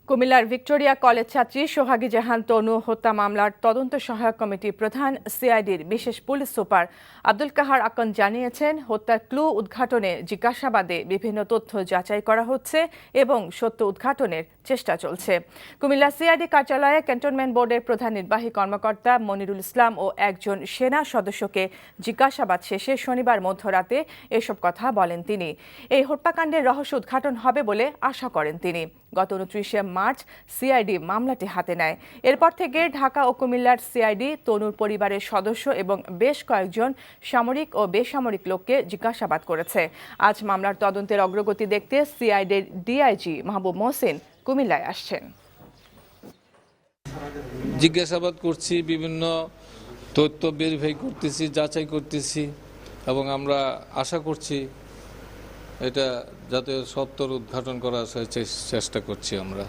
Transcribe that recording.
কুমিল্লার Victoria college ছাত্রী সোহাগী জাহান তনু হত্যা মামলার তদন্ত সহায়ক কমিটি প্রধান সিআইডির বিশেষ পুলিশ সুপার আব্দুল কাহার আকন জানিয়েছেন, হত্যার ক্লু উদ্ঘাটনে জিজ্ঞাসাবাদে বিভিন্ন তথ্য যাচাই করা হচ্ছে এবং সত্য উদ্ঘাটনের চেষ্টা চলছে। কুমিল্লা সিআইডি কার্যালয়ে ক্যান্টনমেন্ট বোর্ডের প্রধান নির্বাহী কর্মকর্তা মনিরুল ইসলাম ও একজন সেনা সদস্যকে জিজ্ঞাসাবাদ শেষে শনিবার মধ্যরাতে এসব কথা বলেন তিনি। এই হত্যাকাণ্ডের রহস্য উদ্ঘাটন হবে বলে আশা করেন তিনি। গত 29শে মার্চ সিআইডি মামলাটি হাতে নেয়। এরপর থেকে ঢাকা ও কুমিল্লার সিআইডি তনুর পরিবারের সদস্য এবং বেশ কয়েকজন সামরিক ও বেসামরিক লোককে জিজ্ঞাসাবাদ করেছে। আজ মামলার তদন্তের অগ্রগতি দেখতে সিআইডির ডিআইজি মাহবুব মহসিন কুমিল্লায় আসছেন। জিজ্ঞাসাবাদ করছি, বিভিন্ন তথ্য ভেরিফাই করতেছি, যাচাই করতেছি এবং আমরা আশা করছি এটা যাতে সত্য উদ্ঘাটন করার চেষ্টা করছি আমরা।